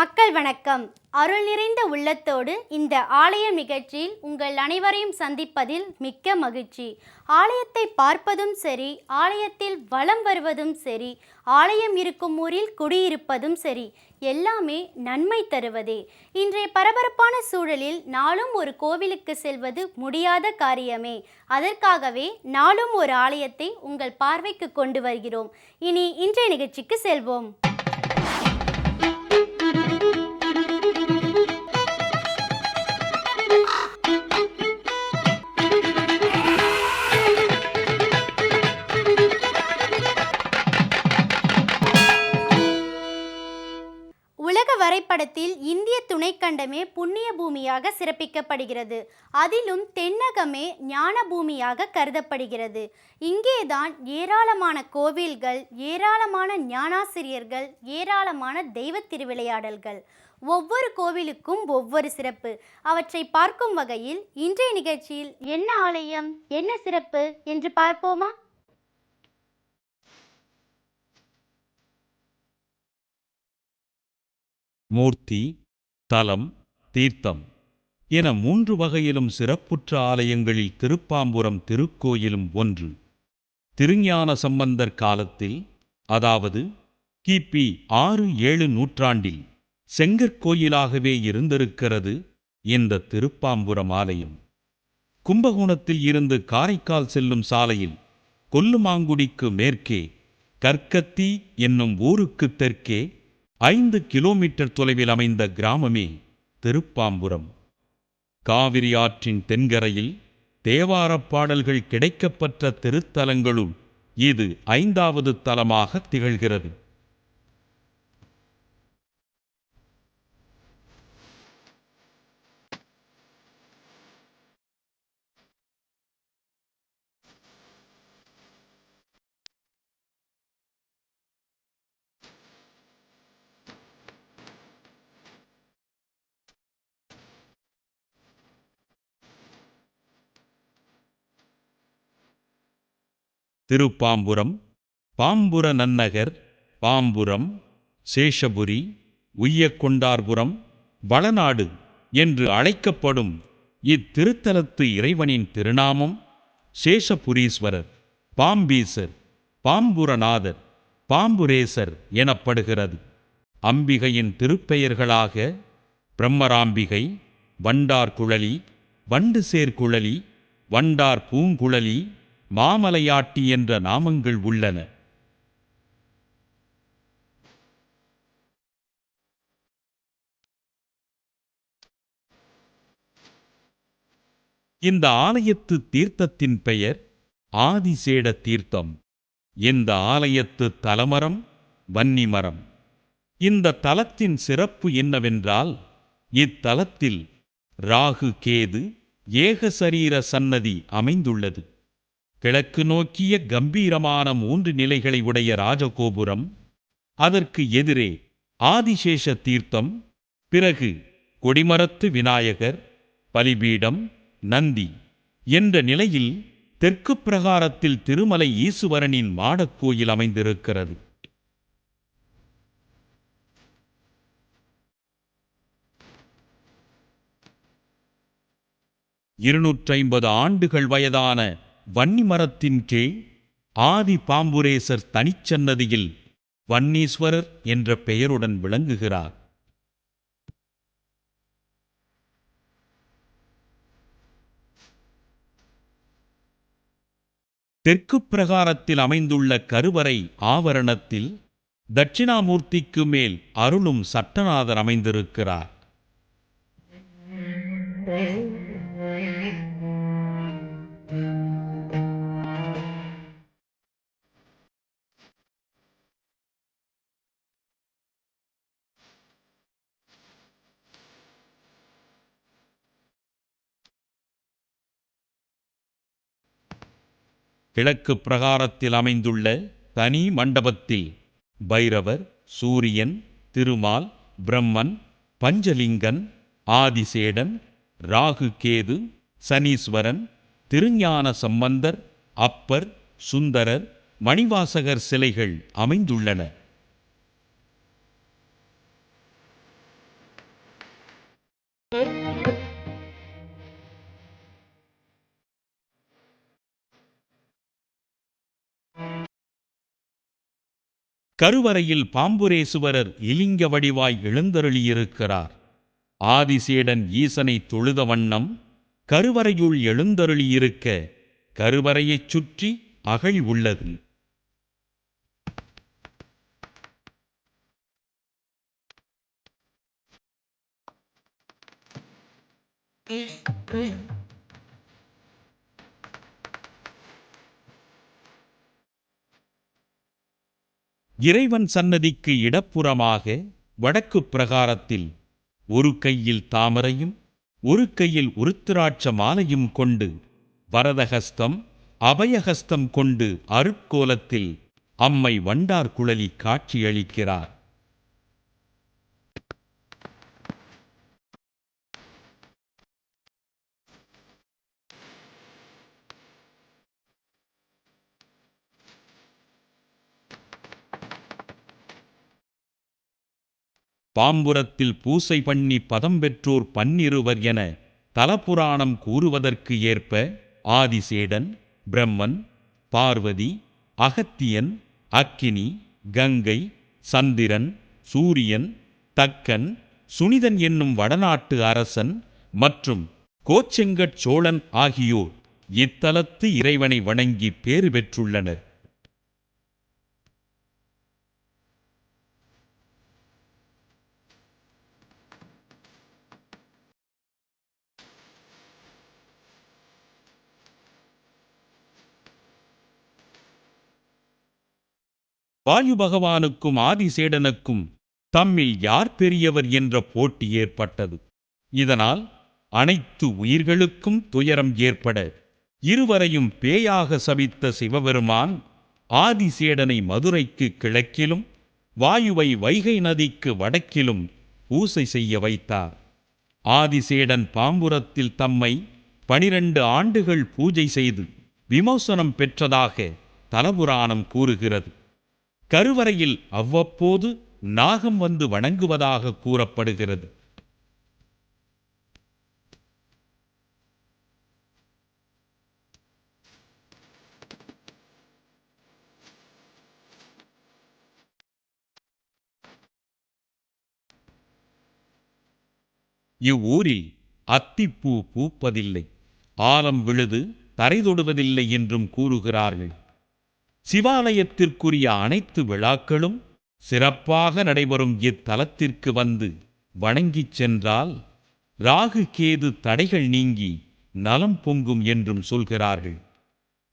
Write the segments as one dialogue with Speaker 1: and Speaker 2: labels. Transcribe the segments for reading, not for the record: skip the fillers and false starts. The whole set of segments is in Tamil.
Speaker 1: மக்கள் வணக்கம். அருள் நிறைந்த உள்ளத்தோடு இந்த ஆலய நிகழ்ச்சியில் உங்கள் அனைவரையும் சந்திப்பதில் மிக்க மகிழ்ச்சி. ஆலயத்தை பார்ப்பதும் சரி, ஆலயத்தில் வலம் வருவதும் சரி, ஆலயம் இருக்கும் ஊரில் குடியிருப்பதும் சரி, எல்லாமே நன்மை தருவதே. இன்றைய பரபரப்பான சூழலில் நாளும் ஒரு கோவிலுக்கு செல்வது முடியாத காரியமே. அதற்காகவே நாளும் ஒரு ஆலயத்தை உங்கள் பார்வைக்கு கொண்டு வருகிறோம். இனி இன்றைய நிகழ்ச்சிக்கு செல்வோம். உலக வரைபடத்தில் இந்திய துணைக்கண்டமே புண்ணிய பூமியாக சிறப்பிக்கப்படுகிறது. அதிலும் தென்னகமே ஞான பூமியாக கருதப்படுகிறது. இங்கேதான் ஏராளமான கோவில்கள், ஏராளமான ஞானாசிரியர்கள், ஏராளமான தெய்வ திருவிளையாடல்கள். ஒவ்வொரு கோவிலுக்கும் ஒவ்வொரு சிறப்பு. அவற்றை பார்க்கும் வகையில் இன்றைய நிகழ்ச்சியில் என்ன ஆலயம், என்ன சிறப்பு என்று பார்ப்போமா?
Speaker 2: மூர்த்தி, தலம், தீர்த்தம் என 3 வகையிலும் சிறப்புற்ற ஆலயங்களில் திருப்பாம்புரம் திருக்கோயிலும் ஒன்று. திருஞான சம்பந்தர் காலத்தில், அதாவது கிபி 6-7 நூற்றாண்டில் செங்கற்கோயிலாகவே இருந்திருக்கிறது இந்த திருப்பாம்புரம் ஆலயம். கும்பகோணத்தில் இருந்து காரைக்கால் செல்லும் சாலையில் கொல்லுமாங்குடிக்கு மேற்கே, கற்கத்தி என்னும் ஊருக்கு தெற்கே 5 கிலோமீட்டர் தொலைவில் அமைந்த கிராமமே திருப்பாம்புரம். காவிரி ஆற்றின் தென்கரையில் தேவாரப் பாடல்கள் கிடைக்கப்பெற்ற திருத்தலங்களுள் இது 5வது தலமாக திகழ்கிறது. திருப்பாம்புரம், பாம்புர நன்னகர், பாம்புரம், சேஷபுரி, உய்யக்கொண்டார்புரம், வளநாடு என்று அழைக்கப்படும் இத்திருத்தலத்து இறைவனின் திருநாமம் சேஷபுரீஸ்வரர், பாம்பீசர், பாம்புரநாதர், பாம்புரேசர் எனப்படுகிறது. அம்பிகையின் திருப்பெயர்களாக பிரம்மராம்பிகை, வண்டார் குழலி, வண்டு சேர்குழலி, வண்டார் பூங்குழலி, மாமலையாட்டி என்ற நாமங்கள் உள்ளன. இந்த ஆலயத்து தீர்த்தத்தின் பெயர் ஆதிசேட தீர்த்தம். இந்த ஆலயத்து தலமரம் வன்னிமரம். இந்த தலத்தின் சிறப்பு என்னவென்றால், இத்தலத்தில் ராகு கேது ஏகசரீர சன்னதி அமைந்துள்ளது. கிழக்கு நோக்கிய கம்பீரமான 3 நிலைகளை உடைய ராஜகோபுரம், அதற்கு எதிரே ஆதிசேஷ தீர்த்தம், பிறகு கொடிமரத்து விநாயகர், பலிபீடம், நந்தி என்ற நிலையில் தெற்கு பிரகாரத்தில் திருமலை ஈசுவரனின் மாடக்கோயில் அமைந்திருக்கிறது. இருநூற்றைம்பது ஆண்டுகள் வயதான வன்னிமரத்தின் கீழ் ஆதி பாம்புரேசர் தனிச்சன்னதியில் வன்னீஸ்வரர் என்ற பெயருடன் விளங்குகிறார். தெற்கு பிரகாரத்தில் அமைந்துள்ள கருவறை ஆவரணத்தில் தட்சிணாமூர்த்திக்கு மேல் அருளும் சட்டநாதர் அமைந்திருக்கிறார். கிழக்கு பிரகாரத்தில் அமைந்துள்ள தனி மண்டபத்தில் பைரவர், சூரியன், திருமால், பிரம்மன், பஞ்சலிங்கன், ஆதிசேடன், ராகு கேது, சனீஸ்வரன், திருஞான சம்பந்தர், அப்பர், சுந்தரர், மணிவாசகர் சிலைகள் அமைந்துள்ளன. கருவறையில் பாம்புரேசுவரர் இலிங்க வடிவாய் எழுந்தருளியிருக்கிறார். ஆதிசேடன் ஈசனை தொழுத வண்ணம் கருவறையுள் எழுந்தருளியிருக்க கருவறையைச் சுற்றி அகழ் உள்ளது. இறைவன் சன்னதிக்கு இடப்புறமாக வடக்கு பிரகாரத்தில் ஒரு கையில் தாமரையும் ஒரு கையில் உருத்திராட்ச மாலையும் கொண்டு வரதஹஸ்தம் அபயஹஸ்தம் கொண்டு அருட்கோலத்தில் அம்மை வண்டார் குழலி காட்சியளிக்கிறார். பாம்புரத்தில் பூசை பண்ணி பதம் பெற்றோர் 12 என தலபுராணம் கூறுவதற்கு ஏற்ப ஆதிசேடன், பிரம்மன், பார்வதி, அகத்தியன், அக்கினி, கங்கை, சந்திரன், சூரியன், தக்கன், சுனிதன் என்னும் வடநாட்டு அரசன் மற்றும் கோச்செங்கட் சோழன் ஆகியோர் இத்தலத்து இறைவனை வணங்கி பேறு பெற்றுள்ளனர். வாயு பகவானுக்கும் ஆதிசேடனுக்கும் தம்மில் யார் பெரியவர் என்ற போட்டி ஏற்பட்டது. இதனால் அனைத்து உயிர்களுக்கும் துயரம் ஏற்பட இருவரையும் பேயாக சபித்த சிவபெருமான் ஆதிசேடனை மதுரைக்கு கிழக்கிலும் வாயுவை வைகை நதிக்கு வடக்கிலும் பூசை செய்ய வைத்தார். ஆதிசேடன் பாம்புரத்தில் தம்மை 12 ஆண்டுகள் பூஜை செய்து விமோசனம் பெற்றதாக தலபுராணம் கூறுகிறது. கருவறையில் அவ்வப்போது நாகம் வந்து வணங்குவதாக கூறப்படுகிறது. இவ்வூரில் அத்திப்பூ பூப்பதில்லை, ஆலம் விழுது தரை தொடுவதில்லை என்றும் கூறுகிறார்கள். சிவாலயத்திற்குரிய அனைத்து விழாக்களும் சிறப்பாக நடைபெறும் இத்தலத்திற்கு வந்து வணங்கிச் சென்றால் ராகு கேது தடைகள் நீங்கி நலம் பொங்கும் என்றும் சொல்கிறார்கள்.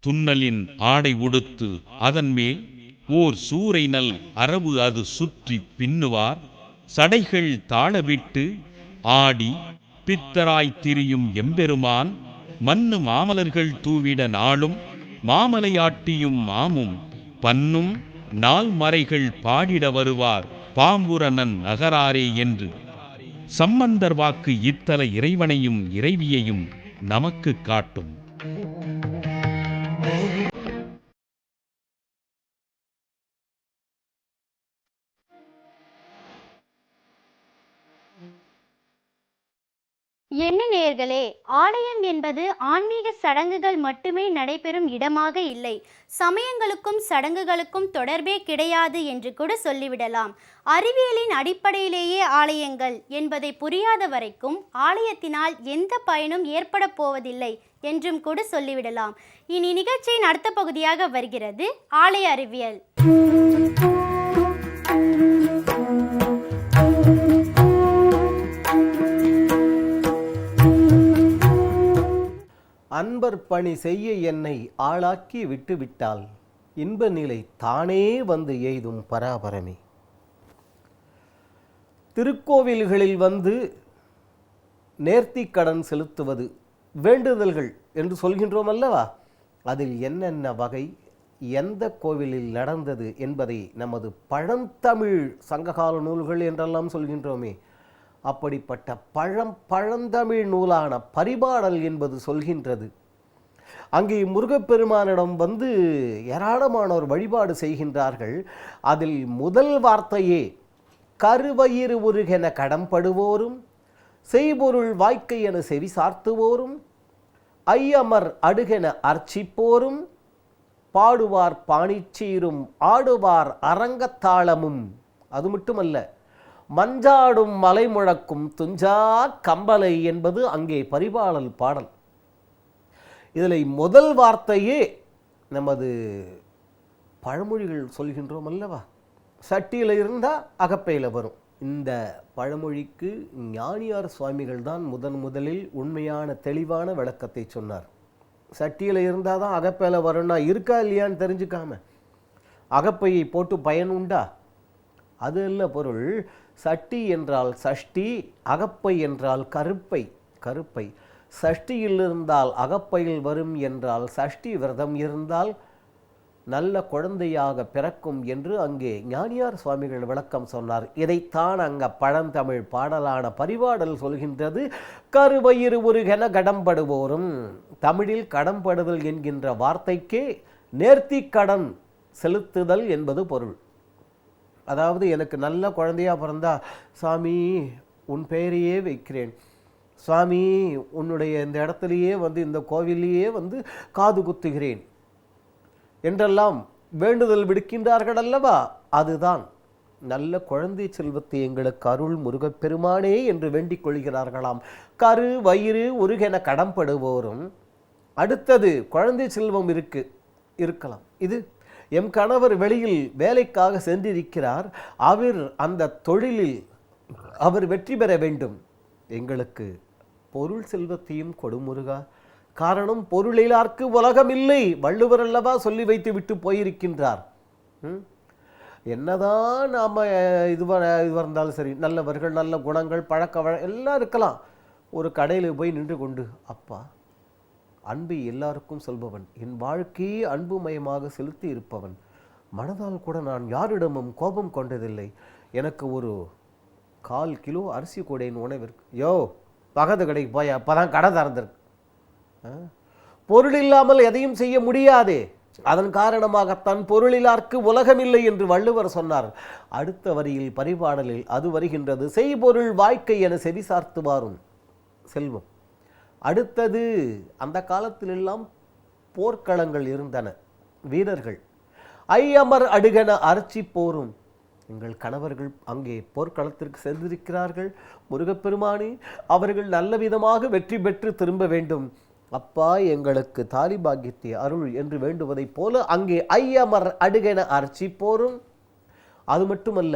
Speaker 2: துன்னலின் ஆடை உடுத்து அதன் மேல் ஓர் சூறை நல் அரவு அது சுற்றி பின்னுவார், சடைகள் தாழவிட்டு ஆடி பித்தராய் திரியும் எம்பெருமான் மன்னு மாமலர்கள் தூவிட நாளும் மாமலையாட்டியும் மாமும் பன்னும் நாள் மறைகள் பாடிட வருவார் பாம்புரனன் நகராரே என்று சம்பந்தர் வாக்கு இத்தல இறைவனையும் இறைவியையும் நமக்கு காட்டும்.
Speaker 1: என்ன நேயர்களே, ஆலயம் என்பது ஆன்மீக சடங்குகள் மட்டுமே நடைபெறும் இடமாக இல்லை, சமயங்களுக்கும் சடங்குகளுக்கும் தொடர்பே கிடையாது என்று கூட சொல்லிவிடலாம். அறிவியலின் அடிப்படையிலேயே ஆலயங்கள் என்பதை புரியாத வரைக்கும் ஆலயத்தினால் எந்த பயனும் ஏற்பட போவதில்லை என்றும் கூட சொல்லிவிடலாம். இனி நிகழ்ச்சியின் அடுத்த பகுதியாக வருகிறது ஆலய அறிவியல்.
Speaker 3: அன்பர் பணி செய்ய என்னை ஆளாக்கி விட்டுவிட்டால் இன்ப நிலை தானே வந்து எய்தும் பராபரமே. திருக்கோவில்களில் வந்து நேர்த்தி கடன் செலுத்துவது வேண்டுதல்கள் என்று சொல்கின்றோம் அல்லவா? அதில் என்னென்ன வகை, எந்த கோவிலில் நடந்தது என்பதை நமது பழந்தமிழ் சங்ககால நூல்கள் என்றெல்லாம் சொல்கின்றோமே, அப்படிப்பட்ட பழந்தமிழ் நூலான பரிபாடல் என்பது சொல்கின்றது. அங்கே முருகப்பெருமானிடம் வந்து ஏராளமானோர் வழிபாடு செய்கின்றார்கள். அதில் முதல் வார்த்தையே கருவயிறு உருகென கடம்படுவோரும் செய்பொருள் வாய்க்கை என செவி சார்த்துவோரும் ஐயமர் அடுகென அர்ச்சிப்போரும் பாடுவார் பாணிச்சீரும் ஆடுவார் அரங்கத்தாளமும். அது மட்டுமல்ல, மஞ்சாடும் மலை முழக்கும் துஞ்சா கம்பலை என்பது அங்கே பரிபாடல் பாடல். இதில் முதல் வார்த்தையே நமது பழமொழிகள் சொல்கின்றோம் அல்லவா, சட்டியில் இருந்தால் அகப்பையில் வரும். இந்த பழமொழிக்கு ஞானியார் சுவாமிகள் தான் முதலில் உண்மையான தெளிவான விளக்கத்தை சொன்னார். சட்டியில் இருந்தால் தான் அகப்பையில் வரும்னா இருக்கா இல்லையான்னு தெரிஞ்சுக்காம அகப்பையை போட்டு பயன் உண்டா? அது இல்லை பொருள். சட்டி என்றால் சஷ்டி, அகப்பை என்றால் கருப்பை. சஷ்டியில் இருந்தால் அகப்பையில் வரும் என்றால் சஷ்டி விரதம் இருந்தால் நல்ல குழந்தையாக பிறக்கும் என்று அங்கே ஞானியார் சுவாமிகள் விளக்கம் சொன்னார். இதைத்தான் அங்கே பழந்தமிழ் பாடலான பரிபாடல் சொல்கின்றது. கருவயிறு உருகென கடம்படுவோரும். தமிழில் கடம்படுதல் என்கின்ற வார்த்தைக்கே நேர்த்தி கடன் செலுத்துதல் என்பது பொருள். அதாவது எனக்கு நல்ல குழந்தையா பிறந்தா, சாமி உன் பெயரையே வைக்கிறேன், சுவாமி உன்னுடைய இந்த இடத்துலையே இந்த கோவிலையே காது குத்துகிறேன் என்றெல்லாம் வேண்டுதல் விடுக்கின்றார்கள் அல்லவா. அதுதான் நல்ல குழந்தை செல்வத்தை எங்களுக்கு அருள் முருகப்பெருமானே என்று வேண்டிக் கொள்கிறார்களாம். கரு வயிறு உருகென கடம்படுவோரும். அடுத்தது குழந்தை செல்வம் இருக்கலாம். இது எம் கணவர் வெளியில் வேலைக்காக சென்றிருக்கிறார், அவர் அந்த தொழிலில் அவர் வெற்றி பெற வேண்டும், எங்களுக்கு பொருள் செல்வத்தையும் கொடுமுருகா. காரணம், பொருளிலார்க்கு உலகம் இல்லை, வள்ளுவர் அல்லவா சொல்லி வைத்து விட்டு போயிருக்கின்றார். என்னதான் நாம் இதுவாக இருந்தாலும் சரி, நல்லவர்கள் நல்ல குணங்கள் பழக்க எல்லாம் இருக்கலாம். ஒரு கடையில் போய் நின்று கொண்டு, அப்பா அன்பை எல்லாருக்கும் சொல்பவன், என் வாழ்க்கையே அன்புமயமாக செலுத்தி இருப்பவன், மனதால் கூட நான் யாரிடமும் கோபம் கொண்டதில்லை, எனக்கு ஒரு 1/4 கிலோ அரிசி கூடையின் உணவிற்கு. யோ பகது கடைக்கு போய் அப்போதான் கடை திறந்திருக்கு. பொருள் இல்லாமல் எதையும் செய்ய முடியாதே. அதன் காரணமாகத்தான் பொருளிலார்க்கு உலகமில்லை என்று வள்ளுவர் சொன்னார். அடுத்த வரியில் பரிபாடலில் அது வருகின்றது. செய்பொருள் வாய்க்கை என செவி சார்த்து வாரும் செல்வம். அடுத்தது, அந்த காலத்திலெல்லாம் போர்க்களங்கள் இருந்தன, வீரர்கள். ஐயமர் அடுகன அர்ச்சி போரும். எங்கள் கணவர்கள் அங்கே போர்க்களத்திற்கு சென்றிருக்கிறார்கள், முருகப்பெருமானே அவர்கள் நல்ல விதமாக வெற்றி பெற்று திரும்ப வேண்டும், அப்பா எங்களுக்கு தாலி பாக்கியத்தை அருள் என்று வேண்டுவதைப் போல அங்கே ஐயமர் அடுகென அர்ச்சி போரும். அது மட்டுமல்ல,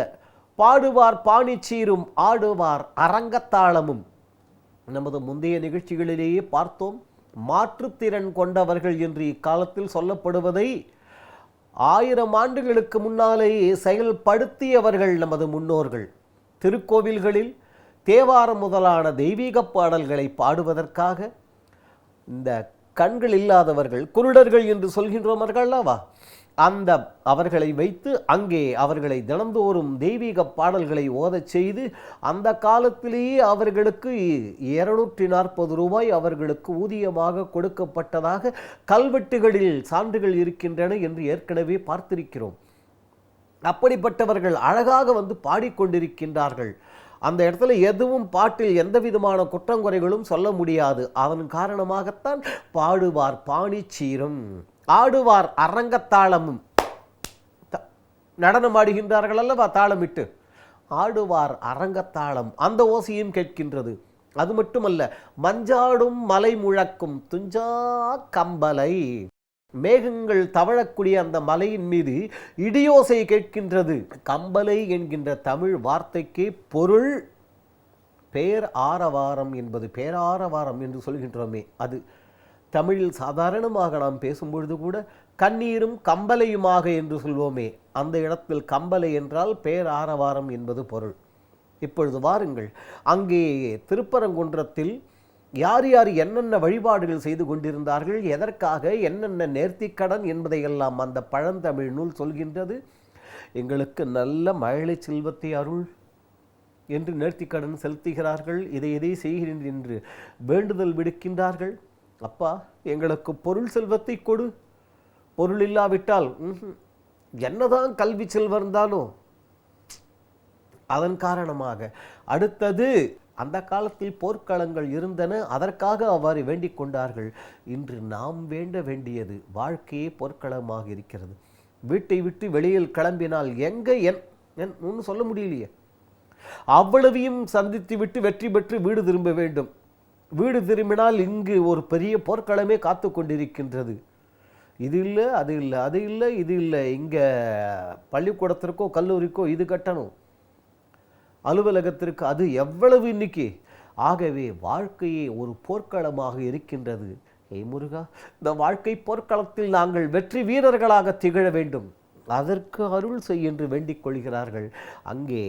Speaker 3: பாடுவார் பாணிச்சீரும் ஆடுவார் அரங்கத்தாளமும். நமது முந்தைய நிகழ்ச்சிகளிலேயே பார்த்தோம், மாற்றுத்திறன் கொண்டவர்கள் என்று இக்காலத்தில் சொல்லப்படுவதை 1000 ஆண்டுகளுக்கு முன்னாலேயே செயல்படுத்தியவர்கள் நமது முன்னோர்கள். திருக்கோவில்களில் தேவாரம் முதலான தெய்வீக பாடல்களை பாடுவதற்காக இந்த கண்கள் இல்லாதவர்கள், குருடர்கள் என்று சொல்கின்றவர்கள் அல்லவா, அந்த அவர்களை வைத்து அங்கே அவர்களை தினந்தோறும் தெய்வீக பாடல்களை ஓதச் செய்து அந்த காலத்திலேயே அவர்களுக்கு 240 ரூபாய் அவர்களுக்கு ஊதியமாக கொடுக்கப்பட்டதாக கல்வெட்டுகளில் சான்றுகள் இருக்கின்றன என்று ஏற்கனவே பார்த்திருக்கிறோம். அப்படிப்பட்டவர்கள் அழகாக பாடிக்கொண்டிருக்கின்றார்கள். அந்த இடத்துல எதுவும் பாட்டில் எந்த விதமான குற்றங்குறைகளும் சொல்ல முடியாது. அதன் காரணமாகத்தான் பாடுவார் பாணிச்சீரும் ஆடுவார் அரங்கத்தாளமும். நடனம் ஆடுகின்றார்கள் அல்லவா, தாளமிட்டு ஆடுவார் அரங்கத்தாளம், அந்த ஓசையும் கேட்கின்றது. அது மட்டுமல்ல, மஞ்சாடும் மலை முழக்கும் துஞ்சா கம்பலை. மேகங்கள் தவழக்கூடிய அந்த மலையின் மீது இடியோசை கேட்கின்றது. கம்பலை என்கின்ற தமிழ் வார்த்தைக்கு பொருள் பேர் ஆரவாரம் என்பது, பேராரவாரம் என்று சொல்கின்றோமே அது. தமிழில் சாதாரணமாக நாம் பேசும்பொழுது கூட கண்ணீரும் கம்பலையுமாக என்று சொல்வோமே, அந்த இடத்தில் கம்பலை என்றால் பேராரவாரம் என்பது பொருள். இப்பொழுது வாருங்கள், அங்கே திருப்பரங்குன்றத்தில் யார் யார் என்னென்ன வழிபாடுகள் செய்து கொண்டிருந்தார்கள், எதற்காக, என்னென்ன நேர்த்திக்கடன் என்பதையெல்லாம் அந்த பழந்தமிழ் நூல் சொல்கின்றது. எங்களுக்கு நல்ல மழலை செல்வத்தை அருள் என்று நேர்த்திக்கடன் செலுத்துகிறார்கள். இதை செய்கிறேன் என்று வேண்டுதல் விடுக்கின்றார்கள். அப்பா எங்களுக்கு பொருள் செல்வத்தை கொடு, பொருள் இல்லாவிட்டால் என்னதான் கல்வி செல்வம் இருந்தாலும். அதன் காரணமாக அடுத்தது அந்த காலத்தில் போர்க்களங்கள் இருந்தன, அதற்காக அவ்வாறு வேண்டிக் கொண்டார்கள். இன்று நாம் வேண்ட வேண்டியது வாழ்க்கையே போர்க்களமாக இருக்கிறது. வீட்டை விட்டு வெளியில் கிளம்பினால் எங்கே ஒன்றும் சொல்ல முடியலையே. அவ்வளவையும் சந்தித்து விட்டு வெற்றி பெற்று வீடு திரும்ப வேண்டும். வீடு திரும்பினால் இங்கு ஒரு பெரிய போர்க்களமே காத்து கொண்டிருக்கின்றது. இது இல்லை, அது இல்லை, அது இல்லை, இது இல்லை. இங்கே பள்ளிக்கூடத்திற்கோ கல்லூரிக்கோ இது கட்டணும், அலுவலகத்திற்கு அது, எவ்வளவு இன்னைக்கு. ஆகவே வாழ்க்கையே ஒரு போர்க்களமாக இருக்கின்றது. முருகா, இந்த வாழ்க்கை போர்க்களத்தில் நாங்கள் வெற்றி வீரர்களாக திகழ வேண்டும், அதற்கு அருள் செய் என்று வேண்டிக் கொள்கிறார்கள். அங்கே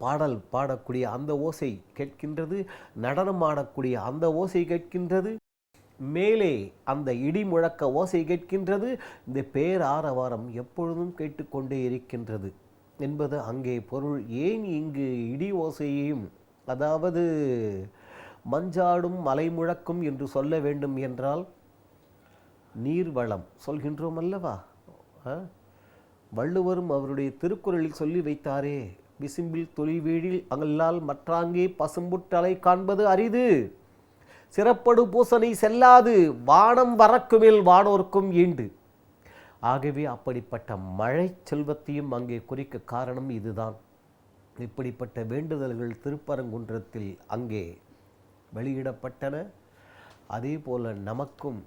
Speaker 3: பாடல் பாடக்கூடிய அந்த ஓசை கேட்கின்றது, நடனம் ஆடக்கூடிய அந்த ஓசை கேட்கின்றது, மேலே அந்த இடி முழக்க ஓசை கேட்கின்றது. இந்த பேராரவாரம் எப்பொழுதும் கேட்டுக்கொண்டே இருக்கின்றது என்பது அங்கே பொருள். ஏன் இங்கு இடி ஓசையையும், அதாவது மஞ்சாடும் மலை முழக்கும் என்று சொல்ல வேண்டும் என்றால் நீர்வளம் சொல்கின்றோம் அல்லவா? வள்ளுவரும் அவருடைய திருக்குறளில் சொல்லி வைத்தாரே, விசும்பில் தொழிவீழில் அங்கல்லால் மற்றாங்கே பசும்புற்றலை காண்பது அரிது, சிறப்படு பூசனை செல்லாது, வானம் வரக்குமேல் வானோர்க்கும் ஈண்டு. ஆகவே அப்படிப்பட்ட மழை செல்வத்தையும் அங்கே குறிக்க காரணம் இதுதான். இப்படிப்பட்ட வேண்டுதல்கள் திருப்பரங்குன்றத்தில் அங்கே வெளியிடப்பட்டன. அதே போல நமக்கும்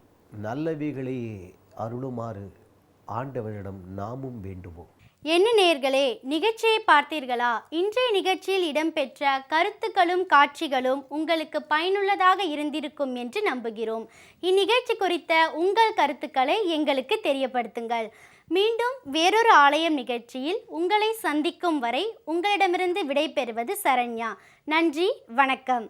Speaker 3: நல்லவைகளையே அருளுமாறு ஆண்டவரிடம் நாமும் வேண்டுவோம்.
Speaker 1: என்ன நேயர்களே, நிகழ்ச்சியை பார்த்தீர்களா? இன்றைய நிகழ்ச்சியில் இடம்பெற்ற கருத்துக்களும் காட்சிகளும் உங்களுக்கு பயனுள்ளதாக இருந்திருக்கும் என்று நம்புகிறோம். இந்நிகழ்ச்சி குறித்த உங்கள் கருத்துக்களை எங்களுக்கு தெரியப்படுத்துங்கள். மீண்டும் வேறொரு ஆலயம் நிகழ்ச்சியில் உங்களை சந்திக்கும் வரை உங்களிடமிருந்து விடைபெறுவது சரண்யா. நன்றி, வணக்கம்.